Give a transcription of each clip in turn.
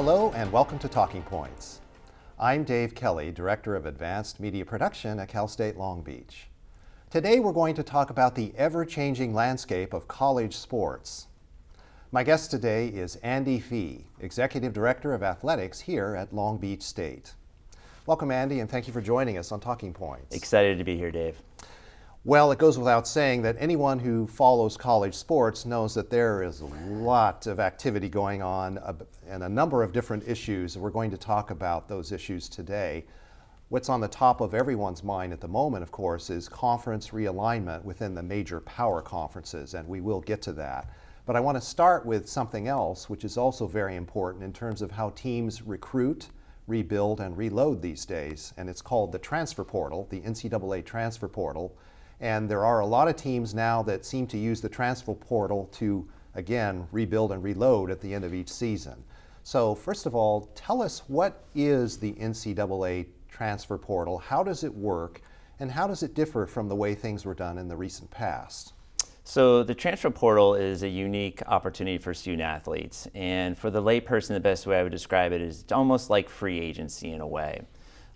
Hello and welcome to Talking Points. I'm Dave Kelly, Director of Advanced Media Production at Cal State Long Beach. Today we're going to talk about the ever-changing landscape of college sports. My guest today is Andy Fee, Executive Director of Athletics here at Long Beach State. Welcome, Andy, and thank you for joining us on Talking Points. Excited to be here, Dave. Well, it goes without saying that anyone who follows college sports knows that there is a lot of activity going on and a number of different issues. We're going to talk about those issues today. What's on the top of everyone's mind at the moment, of course, is conference realignment within the major power conferences, and we will get to that. But I want to start with something else, which is also very important in terms of how teams recruit, rebuild, and reload these days, and it's called the transfer portal, the NCAA transfer portal. And there are a lot of teams now that seem to use the transfer portal to, again, rebuild and reload at the end of each season. So first of all, tell us, what is the NCAA transfer portal? How does it work? And how does it differ from the way things were done in the recent past? So the transfer portal is a unique opportunity for student athletes. And for the layperson, the best way I would describe it is it's almost like free agency in a way.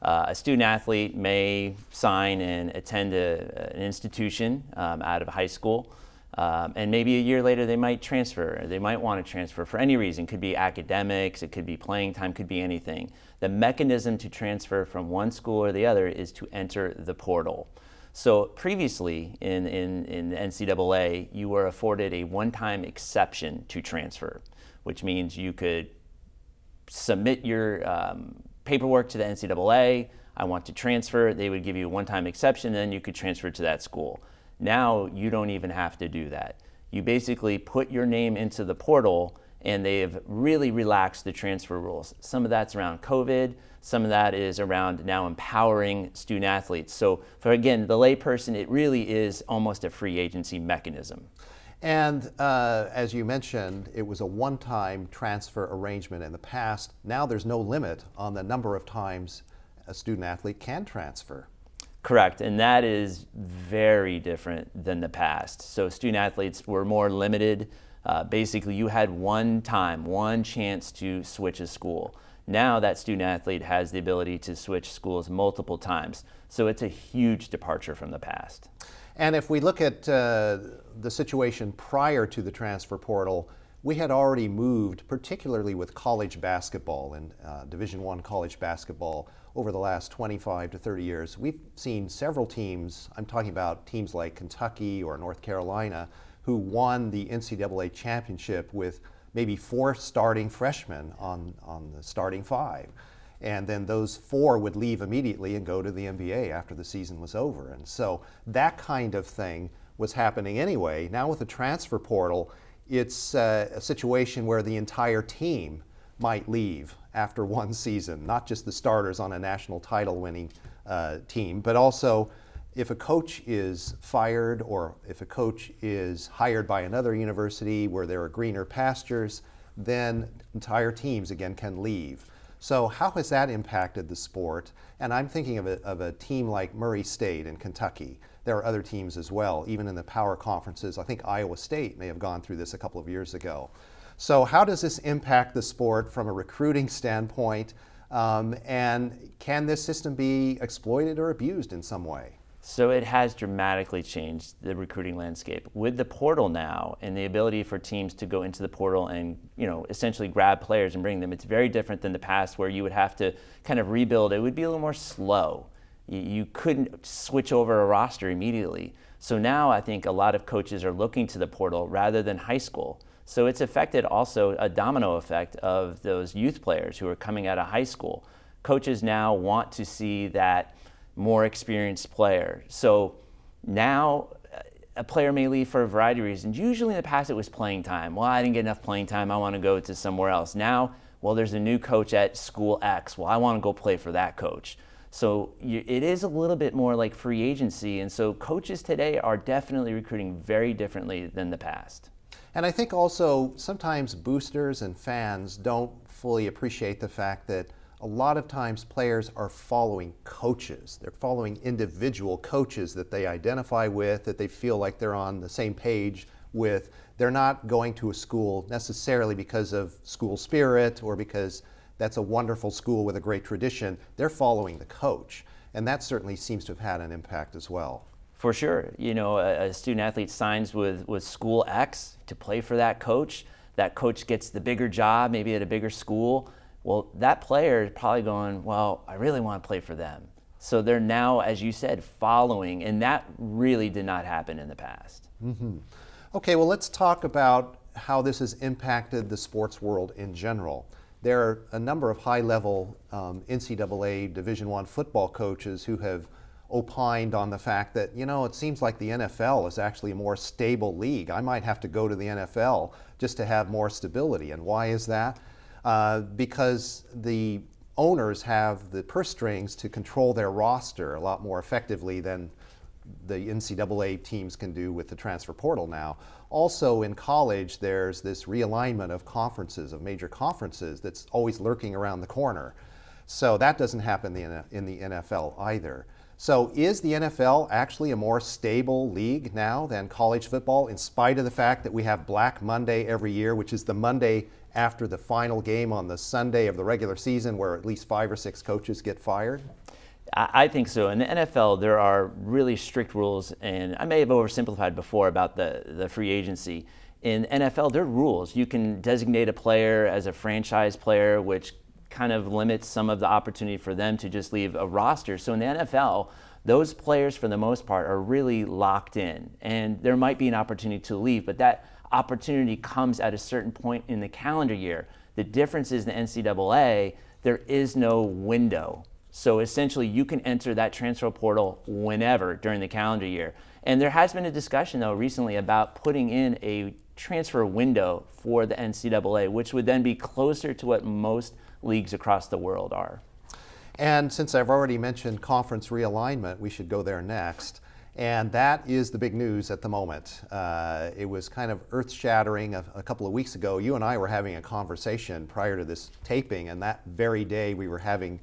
A student athlete may sign and attend an institution out of high school, and maybe a year later they might transfer. They might want to transfer for any reason. It could be academics, it could be playing time, could be anything. The mechanism to transfer from one school or the other is to enter the portal. So previously in the NCAA, you were afforded a one-time exception to transfer, which means you could submit your paperwork to the NCAA, I want to transfer, they would give you a one-time exception, then you could transfer to that school. Now you don't even have to do that. You basically put your name into the portal and they've really relaxed the transfer rules. Some of that's around COVID, some of that is around now empowering student athletes. So for, again, the layperson, it really is almost a free agency mechanism. And as you mentioned, it was a one-time transfer arrangement in the past. Now there's no limit on the number of times a student athlete can transfer. Correct, and that is very different than the past. So student athletes were more limited. Basically, you had one chance to switch a school. Now that student athlete has the ability to switch schools multiple times. So it's a huge departure from the past. And if we look at the situation prior to the transfer portal, we had already moved, particularly with college basketball and Division I college basketball, over the last 25 to 30 years. We've seen several teams, I'm talking about teams like Kentucky or North Carolina, who won the NCAA championship with maybe 4 starting freshmen on the starting 5. And then those 4 would leave immediately and go to the NBA after the season was over. And so that kind of thing was happening anyway. Now with the transfer portal, it's a situation where the entire team might leave after one season, not just the starters on a national title winning team, but also if a coach is fired or if a coach is hired by another university where there are greener pastures, then entire teams again can leave. So how has that impacted the sport? And I'm thinking of a team like Murray State in Kentucky. There are other teams as well, even in the power conferences. I think Iowa State may have gone through this a couple of years ago. So how does this impact the sport from a recruiting standpoint? And can this system be exploited or abused in some way? So it has dramatically changed the recruiting landscape. With the portal now and the ability for teams to go into the portal and essentially grab players and bring them, it's very different than the past where you would have to kind of rebuild. It would be a little more slow. You couldn't switch over a roster immediately. So now I think a lot of coaches are looking to the portal rather than high school. So it's affected also a domino effect of those youth players who are coming out of high school. Coaches now want to see that more experienced player. So now a player may leave for a variety of reasons. Usually in the past it was playing time. Well, I didn't get enough playing time, I want to go to somewhere else. Now, well, there's a new coach at school X. Well, I want to go play for that coach. So it is a little bit more like free agency, and so coaches today are definitely recruiting very differently than the past. And I think also sometimes boosters and fans don't fully appreciate the fact that a lot of times players are following coaches. They're following individual coaches that they identify with, that they feel like they're on the same page with. They're not going to a school necessarily because of school spirit or because that's a wonderful school with a great tradition. They're following the coach. And that certainly seems to have had an impact as well. For sure. You know, a student athlete signs with school X to play for that coach. That coach gets the bigger job, maybe at a bigger school. Well, that player is probably going, well, I really want to play for them. So they're now, as you said, following, and that really did not happen in the past. Mm-hmm. Okay, well, let's talk about how this has impacted the sports world in general. There are a number of high-level NCAA Division I football coaches who have opined on the fact that, you know, it seems like the NFL is actually a more stable league. I might have to go to the NFL just to have more stability. And why is that? Because the owners have the purse strings to control their roster a lot more effectively than the NCAA teams can do with the transfer portal now. Also in college, there's this realignment of conferences, of major conferences, that's always lurking around the corner. So that doesn't happen in the NFL either. So is the NFL actually a more stable league now than college football, in spite of the fact that we have Black Monday every year, which is the Monday after the final game on the Sunday of the regular season, where at least 5 or 6 coaches get fired? I think so. In the NFL, there are really strict rules, and I may have oversimplified before about the free agency. In NFL, there are rules. You can designate a player as a franchise player, which kind of limits some of the opportunity for them to just leave a roster. So in the NFL, those players, for the most part, are really locked in, and there might be an opportunity to leave, but that opportunity comes at a certain point in the calendar year. The difference is the NCAA, there is no window. So essentially, you can enter that transfer portal whenever during the calendar year. And there has been a discussion, though, recently about putting in a transfer window for the NCAA, which would then be closer to what most leagues across the world are. And since I've already mentioned conference realignment, we should go there next. And that is the big news at the moment. It was kind of earth-shattering a couple of weeks ago. You and I were having a conversation prior to this taping, and that very day we were having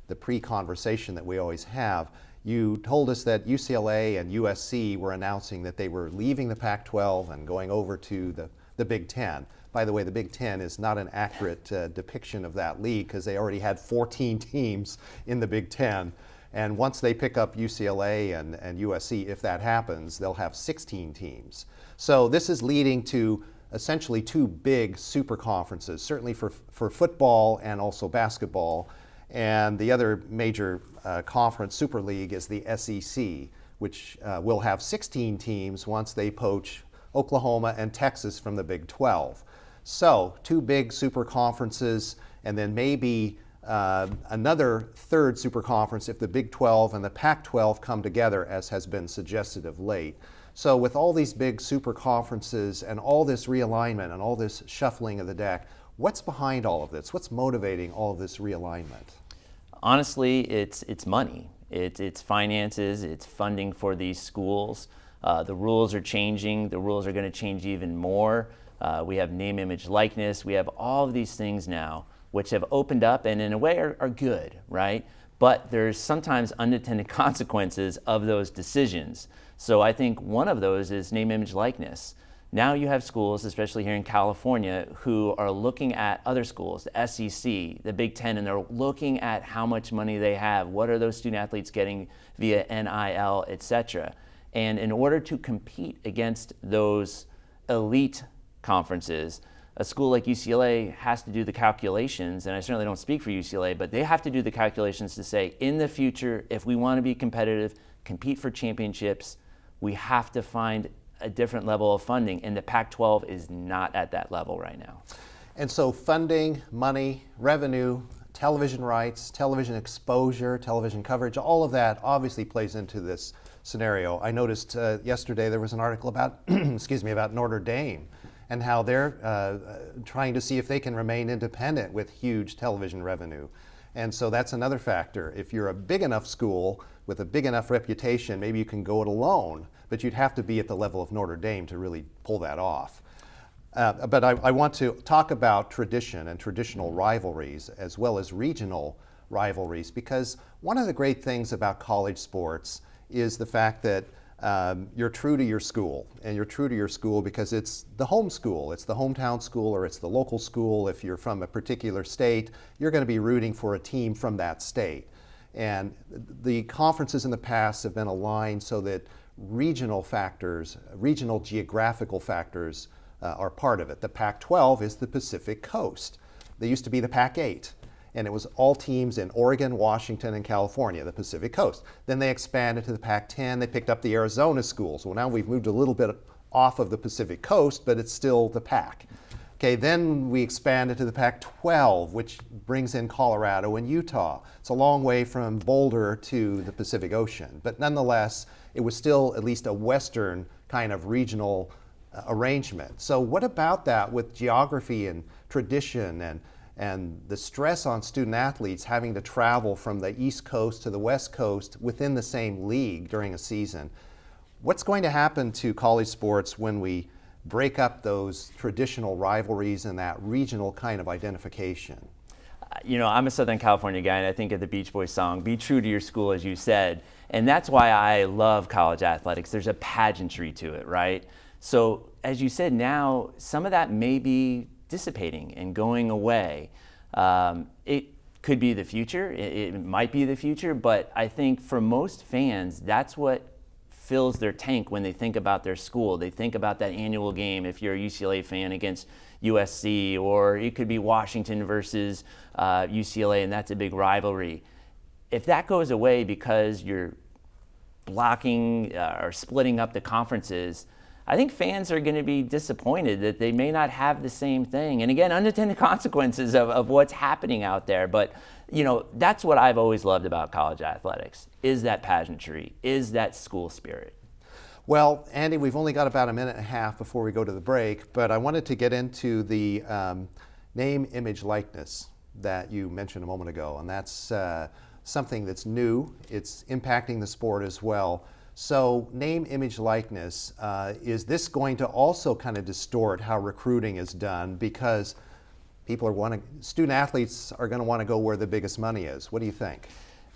the pre-conversation that we always have. You told us that UCLA and USC were announcing that they were leaving the Pac-12 and going over to the Big Ten. By the way, the Big Ten is not an accurate depiction of that league, because they already had 14 teams in the Big Ten. And once they pick up UCLA and USC, if that happens, they'll have 16 teams. So this is leading to essentially 2 big super conferences, certainly for football and also basketball. And the other major conference, Super League, is the SEC, which will have 16 teams once they poach Oklahoma and Texas from the Big 12. So 2 big super conferences, and then maybe another third super conference if the Big 12 and the Pac-12 come together, as has been suggested of late. So with all these big super conferences and all this realignment and all this shuffling of the deck, what's behind all of this? What's motivating all of this realignment? Honestly, it's money. It's finances. It's funding for these schools. The rules are changing. The rules are going to change even more. We have name, image, likeness. We have all of these things now, which have opened up and in a way are good, right? But there's sometimes unintended consequences of those decisions. So I think one of those is name, image, likeness. Now you have schools, especially here in California, who are looking at other schools, the SEC, the Big Ten, and they're looking at how much money they have. What are those student athletes getting via NIL, et cetera? And in order to compete against those elite conferences, a school like UCLA has to do the calculations, and I certainly don't speak for UCLA, but they have to do the calculations to say, in the future, if we want to be competitive, compete for championships, we have to find a different level of funding, and the Pac-12 is not at that level right now. And so funding, money, revenue, television rights, television exposure, television coverage, all of that obviously plays into this scenario. I noticed yesterday there was an article about, about Notre Dame and how they're trying to see if they can remain independent with huge television revenue. And so that's another factor. If you're a big enough school with a big enough reputation, maybe you can go it alone, but you'd have to be at the level of Notre Dame to really pull that off. But I want to talk about tradition and traditional rivalries as well as regional rivalries, because one of the great things about college sports is the fact that you're true to your school. And you're true to your school because it's the home school, it's the hometown school, or it's the local school. If you're from a particular state, you're going to be rooting for a team from that state. And the conferences in the past have been aligned so that regional factors, regional geographical factors are part of it. The Pac-12 is the Pacific Coast. They used to be the Pac-8, and it was all teams in Oregon, Washington, and California, the Pacific Coast. Then they expanded to the Pac-10. They picked up the Arizona schools. Well, now we've moved a little bit off of the Pacific Coast, but it's still the Pac. Okay, then we expanded to the Pac-12, which brings in Colorado and Utah. It's a long way from Boulder to the Pacific Ocean, but nonetheless, it was still at least a Western kind of regional arrangement. So what about that with geography and tradition and the stress on student athletes having to travel from the East Coast to the West Coast within the same league during a season? What's going to happen to college sports when we break up those traditional rivalries and that regional kind of identification? You know, I'm a Southern California guy, and I think of the Beach Boys song, "Be true to your school," as you said. And that's why I love college athletics. There's a pageantry to it, right? So as you said, now some of that may be dissipating and going away. It could be the future. It might be the future, but I think for most fans, that's what fills their tank when they think about their school. They think about that annual game if you're a UCLA fan against USC, or it could be Washington versus UCLA, and that's a big rivalry. If that goes away because you're blocking or splitting up the conferences, I think fans are going to be disappointed that they may not have the same thing. And again, unintended consequences of what's happening out there. But you know, that's what I've always loved about college athletics, is that pageantry, is that school spirit. Well, Andy, we've only got about a minute and a half before we go to the break, but I wanted to get into the name, image, likeness that you mentioned a moment ago, and that's something that's new. It's impacting the sport as well. So name, image, likeness, is this going to also kind of distort how recruiting is done, because student athletes are going to want to go where the biggest money is? What do you think?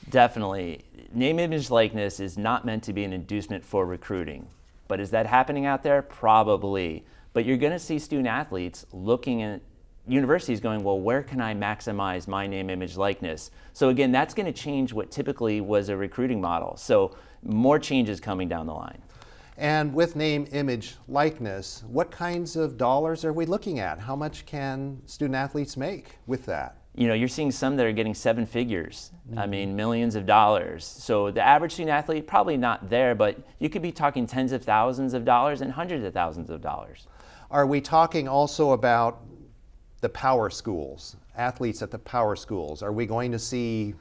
Definitely. Name, image, likeness is not meant to be an inducement for recruiting. But is that happening out there? Probably. But you're going to see student athletes looking at universities going, well, where can I maximize my name, image, likeness? So again, that's going to change what typically was a recruiting model. So more changes coming down the line. And with name, image, likeness, what kinds of dollars are we looking at? How much can student athletes make with that? You know, you're seeing some that are getting seven figures. I mean, millions of dollars. So the average student athlete, probably not there, but you could be talking tens of thousands of dollars and hundreds of thousands of dollars. Are we talking also about the power schools, athletes at the power schools? Are we going to see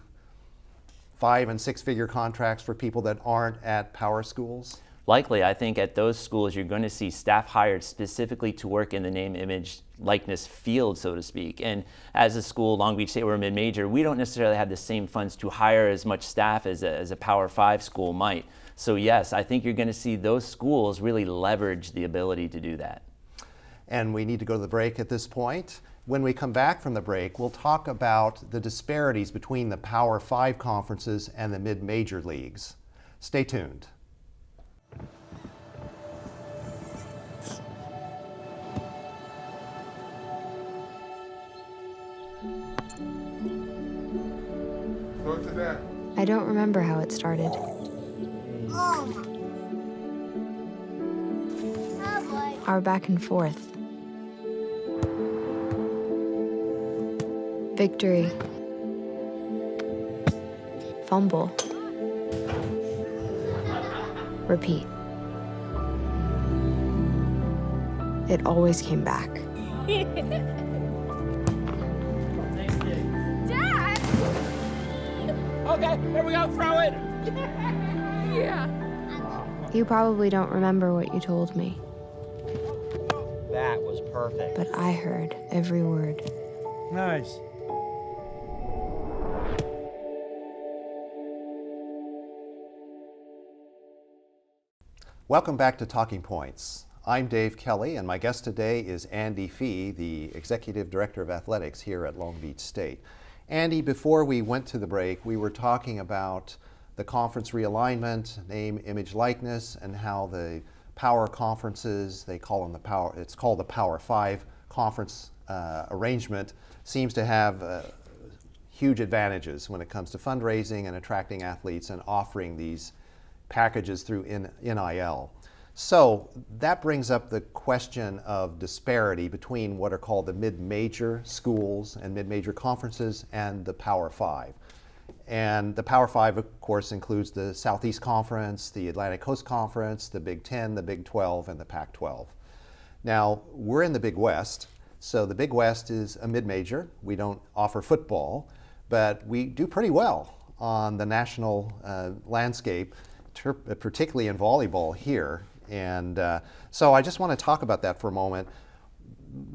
5- and 6-figure contracts for people that aren't at power schools? Likely, I think at those schools you're going to see staff hired specifically to work in the name, image, likeness field, so to speak. And as a school, Long Beach State, we're a mid-major, we don't necessarily have the same funds to hire as much staff as a Power 5 school might. So yes, I think you're going to see those schools really leverage the ability to do that. And we need to go to the break at this point. When we come back from the break, we'll talk about the disparities between the Power 5 conferences and the mid-major leagues. Stay tuned. I don't remember how it started. Our back and forth. Victory. Fumble. Repeat. It always came back. Dad! Okay, here we go, throw it! Yeah. You probably don't remember what you told me, That was perfect. but I heard every word. Nice. Welcome back to Talking Points. I'm Dave Kelly, and my guest today is Andy Fee, the Executive Director of Athletics here at Long Beach State. Andy, before we went to the break, we were talking about the conference realignment, name, image, likeness, and how the power conferences, they call them it's called the Power 5 conference arrangement, seems to have huge advantages when it comes to fundraising and attracting athletes and offering these packages through NIL. So that brings up the question of disparity between what are called the mid-major schools and mid-major conferences and the Power 5. And the Power 5, of course, includes the Southeast Conference, the Atlantic Coast Conference, the Big 10, the Big 12, and the Pac-12. Now, we're in the Big West, so the Big West is a mid-major. We don't offer football, but we do pretty well on the national landscape, particularly in volleyball here. And so I just want to talk about that for a moment.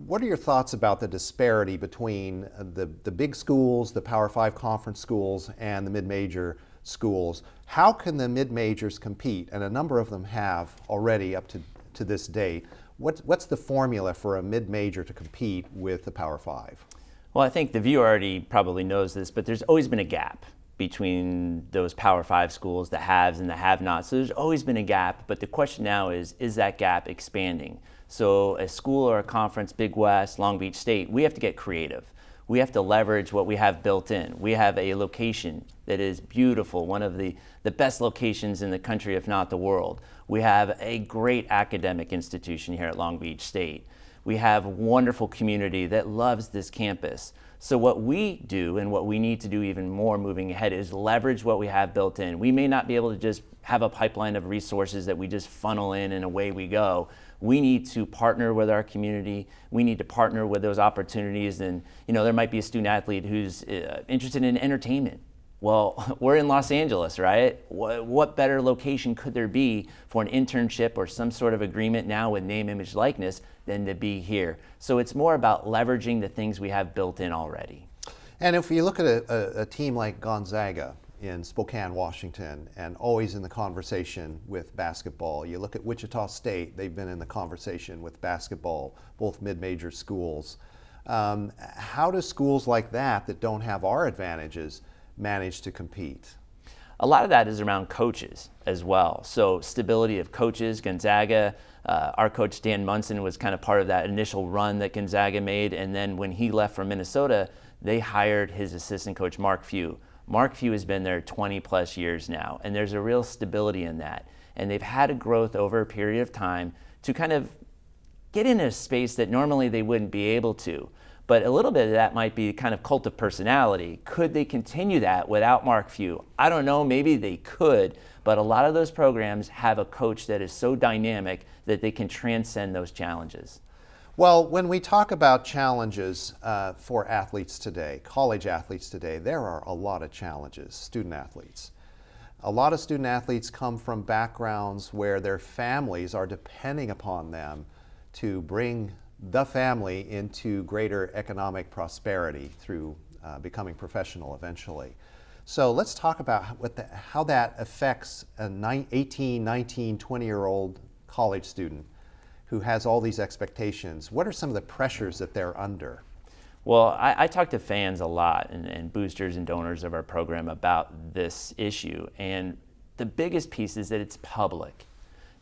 What are your thoughts about the disparity between the big schools, the Power 5 conference schools, and the mid-major schools? How can the mid-majors compete? And a number of them have already up to this date. What's the formula for a mid-major to compete with the Power 5? Well, I think the viewer already probably knows this, but there's always been a gap between those Power 5 schools, the haves and the have-nots. So there's always been a gap, but the question now is that gap expanding? So a school or a conference, Big West, Long Beach State, we have to get creative. We have to leverage what we have built in. We have a location that is beautiful, one of the best locations in the country, if not the world. We have a great academic institution here at Long Beach State. We have a wonderful community that loves this campus. So what we do and what we need to do even more moving ahead is leverage what we have built in. We may not be able to just have a pipeline of resources that we just funnel in and away we go. We need to partner with our community. We need to partner with those opportunities. And there might be a student athlete who's interested in entertainment. Well, we're in Los Angeles, right? What better location could there be for an internship or some sort of agreement now with name, image, likeness than to be here? So it's more about leveraging the things we have built in already. And if you look at a team like Gonzaga in Spokane, Washington, and always in the conversation with basketball, you look at Wichita State, they've been in the conversation with basketball, both mid-major schools. How do schools like that don't have our advantages manage to compete? A lot of that is around coaches as well. So stability of coaches. Gonzaga, our coach Dan Munson was kind of part of that initial run that Gonzaga made, and then when he left from Minnesota, they hired his assistant coach Mark Few. Mark Few has been there 20 plus years now, and there's a real stability in that. And they've had a growth over a period of time to kind of get in a space that normally they wouldn't be able to. But a little bit of that might be kind of cult of personality. Could they continue that without Mark Few? I don't know, maybe they could, but a lot of those programs have a coach that is so dynamic that they can transcend those challenges. Well, when we talk about challenges for athletes today, college athletes today, there are a lot of challenges, student athletes. A lot of student athletes come from backgrounds where their families are depending upon them to bring the family into greater economic prosperity through becoming professional eventually. So let's talk about how that affects an 18, 19, 20-year-old college student who has all these expectations. What are some of the pressures that they're under? Well, I talk to fans a lot and boosters and donors of our program about this issue. And the biggest piece is that it's public.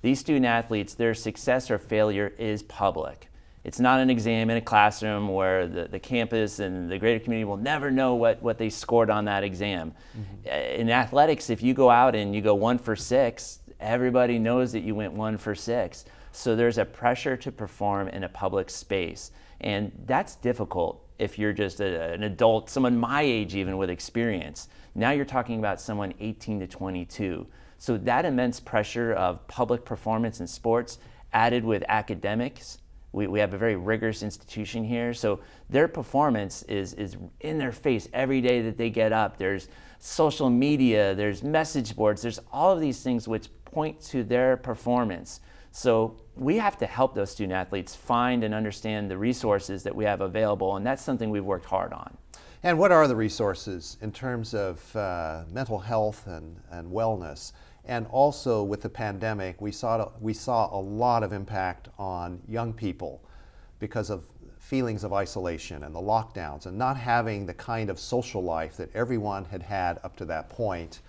These student athletes, their success or failure is public. It's not an exam in a classroom where the campus and the greater community will never know what they scored on that exam. Mm-hmm. In athletics, if you go out and you go 1 for 6, everybody knows that you went 1 for 6. So there's a pressure to perform in a public space. And that's difficult if you're just an adult, someone my age even with experience. Now you're talking about someone 18 to 22. So that immense pressure of public performance in sports added with academics. We have a very rigorous institution here, so their performance is in their face every day that they get up. There's social media, there's message boards, there's all of these things which point to their performance. So we have to help those student athletes find and understand the resources that we have available, and that's something we've worked hard on. And what are the resources in terms of mental health and wellness? And also with the pandemic, we saw a lot of impact on young people because of feelings of isolation and the lockdowns and not having the kind of social life that everyone had had up to that point.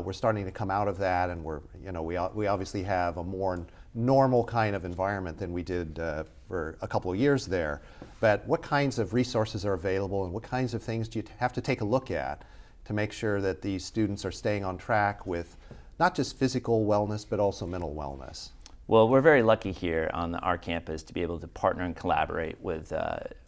We're starting to come out of that, and we obviously have a more normal kind of environment than we did for a couple of years there. But what kinds of resources are available, and what kinds of things do you have to take a look at to make sure that these students are staying on track with not just physical wellness, but also mental wellness? Well, we're very lucky here on our campus to be able to partner and collaborate with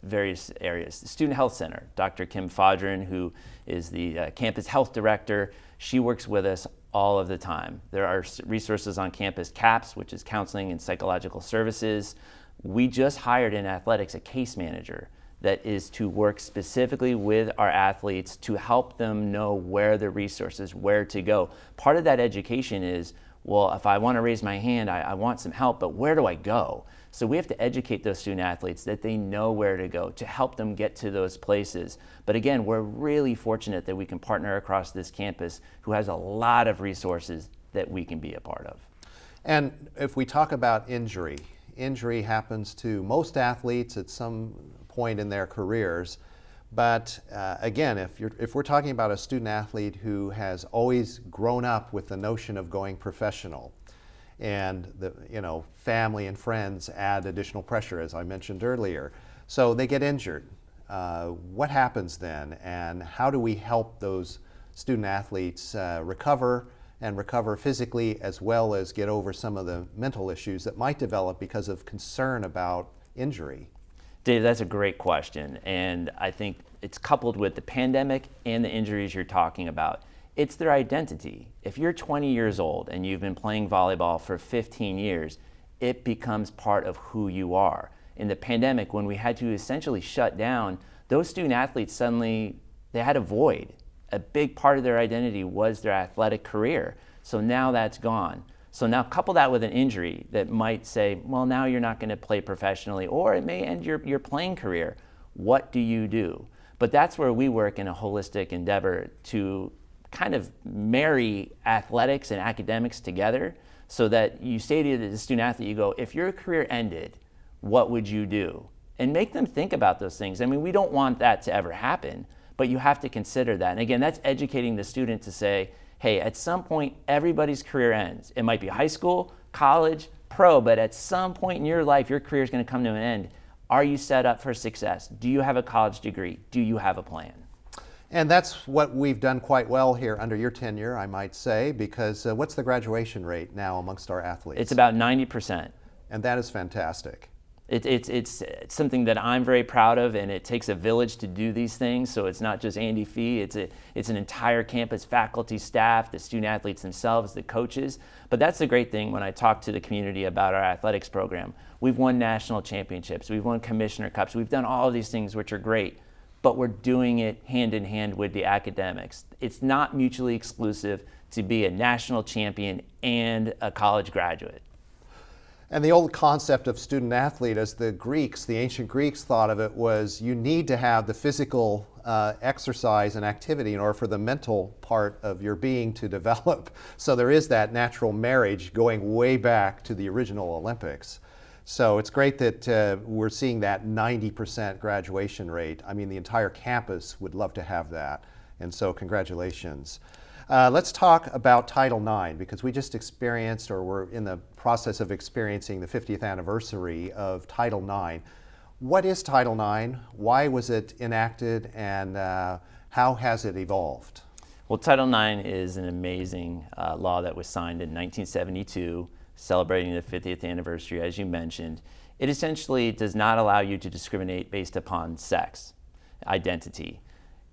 various areas. The Student Health Center, Dr. Kim Fodron, who is the campus health director, she works with us all of the time. There are resources on campus, CAPS, which is Counseling and Psychological Services. We just hired in athletics a case manager that is to work specifically with our athletes to help them know where the resources, where to go. Part of that education is, well, if I want to raise my hand, I want some help, but where do I go? So we have to educate those student athletes that they know where to go to help them get to those places. But again, we're really fortunate that we can partner across this campus who has a lot of resources that we can be a part of. And if we talk about injury happens to most athletes at some point in their careers. But again, if we're talking about a student athlete who has always grown up with the notion of going professional, and family and friends add additional pressure, as I mentioned earlier, so they get injured. What happens then, and how do we help those student athletes recover physically, as well as get over some of the mental issues that might develop because of concern about injury? Dave, that's a great question, and I think it's coupled with the pandemic and the injuries you're talking about. It's their identity. If you're 20 years old and you've been playing volleyball for 15 years, it becomes part of who you are. In the pandemic, when we had to essentially shut down, those student athletes suddenly, they had a void. A big part of their identity was their athletic career. So now that's gone. So now couple that with an injury that might say, well, now you're not going to play professionally, or it may end your playing career. What do you do? But that's where we work in a holistic endeavor to kind of marry athletics and academics together so that you say to the student athlete, you go, if your career ended, what would you do? And make them think about those things. I mean, we don't want that to ever happen, but you have to consider that. And again, that's educating the student to say, hey, at some point, everybody's career ends. It might be high school, college, pro, but at some point in your life, your career is going to come to an end. Are you set up for success? Do you have a college degree? Do you have a plan? And that's what we've done quite well here under your tenure, I might say, because what's the graduation rate now amongst our athletes? It's about 90%. And that is fantastic. It's something that I'm very proud of, and it takes a village to do these things. So it's not just Andy Fee, it's an entire campus, faculty, staff, the student athletes themselves, the coaches. But that's the great thing when I talk to the community about our athletics program. We've won national championships, we've won commissioner cups, we've done all of these things which are great, but we're doing it hand in hand with the academics. It's not mutually exclusive to be a national champion and a college graduate. And the old concept of student athlete, as the ancient Greeks thought of it, was you need to have the physical exercise and activity in order for the mental part of your being to develop. So there is that natural marriage going way back to the original Olympics. So it's great that we're seeing that 90% graduation rate. I mean, the entire campus would love to have that. And so congratulations. Let's talk about Title IX, because we just experienced, or we're in the process of experiencing, the 50th anniversary of Title IX. What is Title IX? Why was it enacted, and how has it evolved? Well, Title IX is an amazing law that was signed in 1972, celebrating the 50th anniversary, as you mentioned. It essentially does not allow you to discriminate based upon sex, identity.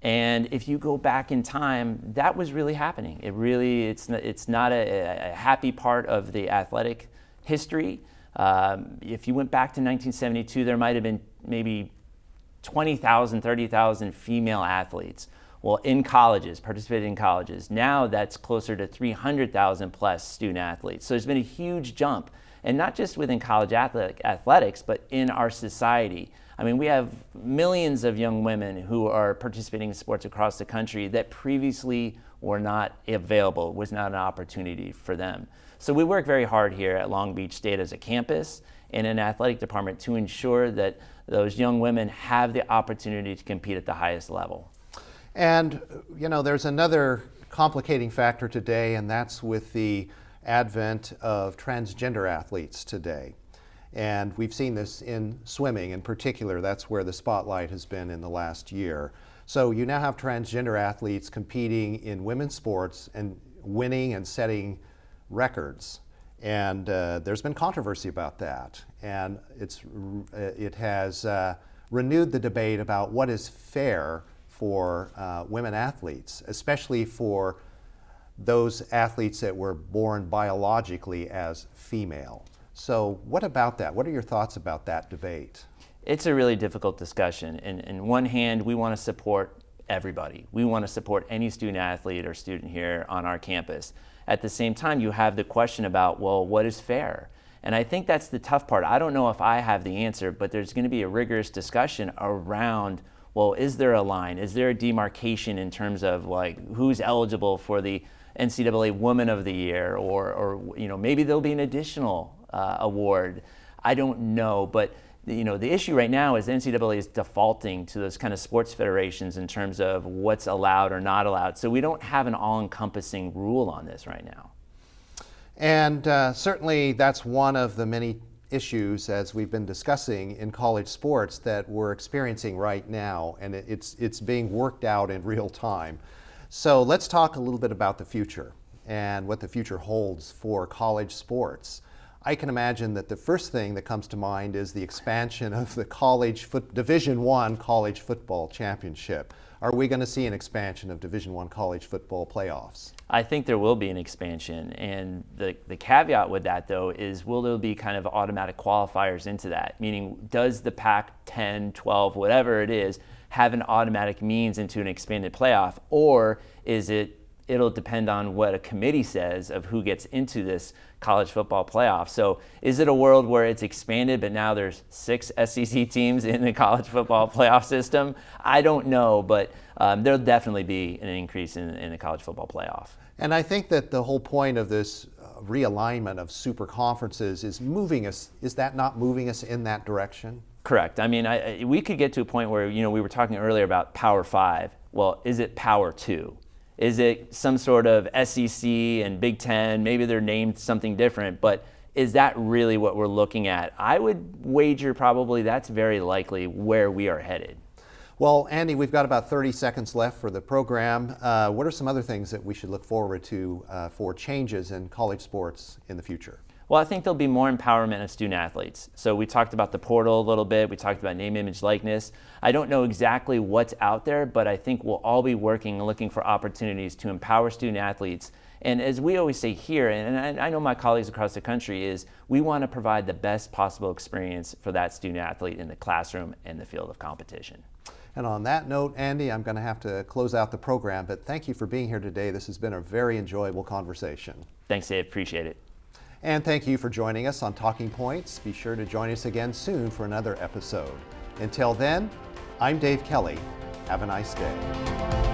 And if you go back in time, that was really happening. It's not a happy part of the athletic history. If you went back to 1972, there might have been maybe 20,000, 30,000 female athletes. Well, in colleges, participated in colleges. Now that's closer to 300,000 plus student athletes. So there's been a huge jump, and not just within college athletics, but in our society. I mean, we have millions of young women who are participating in sports across the country that previously were not available, was not an opportunity for them. So we work very hard here at Long Beach State as a campus and an athletic department to ensure that those young women have the opportunity to compete at the highest level. And, there's another complicating factor today, and that's with the advent of transgender athletes today. And we've seen this in swimming in particular. That's where the spotlight has been in the last year. So you now have transgender athletes competing in women's sports and winning and setting records. And there's been controversy about that. And it has renewed the debate about what is fair for women athletes, especially for those athletes that were born biologically as female. So what about that? What are your thoughts about that debate? It's a really difficult discussion. In one hand, we want to support everybody. We want to support any student athlete or student here on our campus. At the same time, you have the question about, well, what is fair? And I think that's the tough part. I don't know if I have the answer, but there's going to be a rigorous discussion around, well, is there a line? Is there a demarcation in terms of like who's eligible for the NCAA Woman of the Year, or maybe there'll be an additional award. I don't know, but the issue right now is the NCAA is defaulting to those kind of sports federations in terms of what's allowed or not allowed. So we don't have an all-encompassing rule on this right now. And certainly that's one of the many issues, as we've been discussing in college sports, that we're experiencing right now, and it's being worked out in real time. So let's talk a little bit about the future and what the future holds for college sports. I can imagine that the first thing that comes to mind is the expansion of the Division I college football championship. Are we going to see an expansion of Division I college football playoffs? I think there will be an expansion, and the caveat with that, though, is will there be kind of automatic qualifiers into that? Meaning, does the Pac-10, 12, whatever it is, have an automatic means into an expanded playoff, or is it'll depend on what a committee says of who gets into this college football playoff? So is it a world where it's expanded, but now there's 6 SEC teams in the college football playoff system? I don't know, but there'll definitely be an increase in the college football playoff. And I think that the whole point of this realignment of super conferences is that not moving us in that direction? Correct. I mean, we could get to a point where, we were talking earlier about Power 5. Well, is it Power 2? Is it some sort of SEC and Big Ten? Maybe they're named something different, but is that really what we're looking at? I would wager probably that's very likely where we are headed. Well, Andy, we've got about 30 seconds left for the program. What are some other things that we should look forward to for changes in college sports in the future? Well, I think there'll be more empowerment of student athletes. So we talked about the portal a little bit. We talked about name, image, likeness. I don't know exactly what's out there, but I think we'll all be working and looking for opportunities to empower student athletes. And as we always say here, and I know my colleagues across the country, is we want to provide the best possible experience for that student athlete in the classroom and the field of competition. And on that note, Andy, I'm going to have to close out the program, but thank you for being here today. This has been a very enjoyable conversation. Thanks, Dave. Appreciate it. And thank you for joining us on Talking Points. Be sure to join us again soon for another episode. Until then, I'm Dave Kelly. Have a nice day.